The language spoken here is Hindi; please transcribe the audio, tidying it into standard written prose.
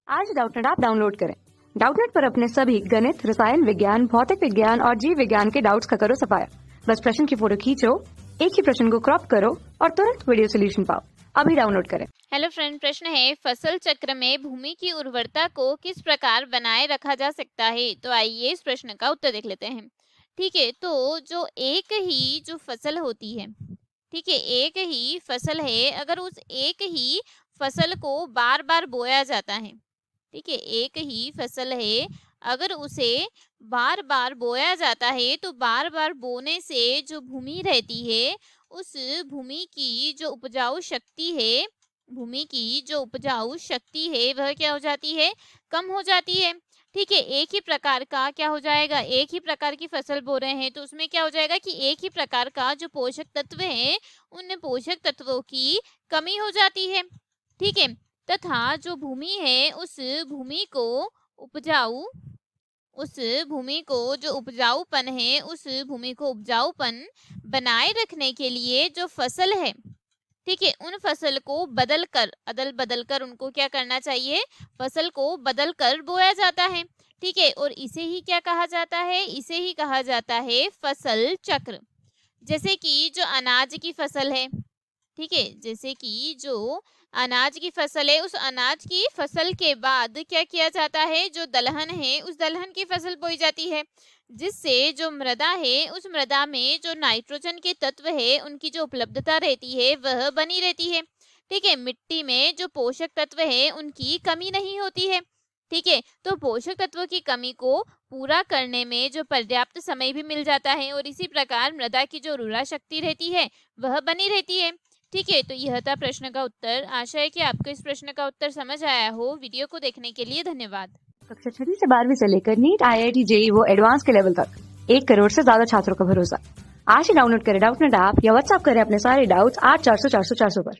आज डाउटनेट ऐप डाउनलोड करें। डाउटनेट पर अपने सभी गणित, रसायन विज्ञान, भौतिक विज्ञान और जीव विज्ञान के डाउट्स का करो सफाया। बस प्रश्न की फोटो खींचो, एक ही प्रश्न को क्रॉप करो और तुरंत वीडियो सोल्यूशन पाओ। अभी डाउनलोड करें। हेलो फ्रेंड, प्रश्न है फसल चक्र में भूमि की उर्वरता को किस प्रकार बनाए रखा जा सकता है। तो आइए इस प्रश्न का उत्तर देख लेते हैं। ठीक है, तो जो एक ही जो फसल होती है, ठीक है, एक ही फसल है, अगर उस एक ही फसल को बार बार बोया जाता है, ठीक है, एक ही फसल है, अगर उसे बार बार बोया जाता है तो बार बार बोने से जो भूमि रहती है, उस भूमि की जो उपजाऊ शक्ति है, भूमि की जो उपजाऊ शक्ति है वह क्या हो जाती है, कम हो जाती है। ठीक है, एक ही प्रकार का क्या हो जाएगा, एक ही प्रकार की फसल बो रहे हैं तो उसमें क्या हो जाएगा कि एक ही प्रकार का जो पोषक तत्व है, उन पोषक तत्वों की कमी हो जाती है। ठीक है, तथा जो भूमि है उस भूमि को उपजाऊ, उस भूमि को जो उपजाऊपन है, उस भूमि को उपजाऊपन बनाए रखने के लिए जो फसल है, ठीक है, उन फसल को बदल कर, अदल बदल कर उनको क्या करना चाहिए, फसल को बदल कर बोया जाता है। ठीक है, और इसे ही क्या कहा जाता है, इसे ही कहा जाता है फसल चक्र। जैसे कि जो अनाज की फसल है, ठीक है, जैसे कि जो अनाज की फसल है, उस अनाज की फसल के बाद क्या किया जाता है, जो दलहन है उस दलहन की फसल बोई जाती है, जिससे जो मृदा है उस मृदा में जो नाइट्रोजन के तत्व है उनकी जो उपलब्धता रहती है वह बनी रहती है। ठीक है, मिट्टी में जो पोषक तत्व है उनकी कमी नहीं होती है। ठीक है, तो पोषक तत्वों की कमी को पूरा करने में जो पर्याप्त समय भी मिल जाता है और इसी प्रकार मृदा की जो उर्वरा शक्ति रहती है वह बनी रहती है। ठीक है, तो यह था प्रश्न का उत्तर। आशा है कि आपको इस प्रश्न का उत्तर समझ आया हो। वीडियो को देखने के लिए धन्यवाद। कक्षा 6 से 12वीं से लेकर नीट, IIT, JEE वो एडवांस के लेवल तक 1 करोड़ से ज्यादा छात्रों का भरोसा। आज ही डाउनलोड करें डाउटनेट ऐप या व्हाट्सएप करें अपने सारे डाउट्स 8400 400 400 पर।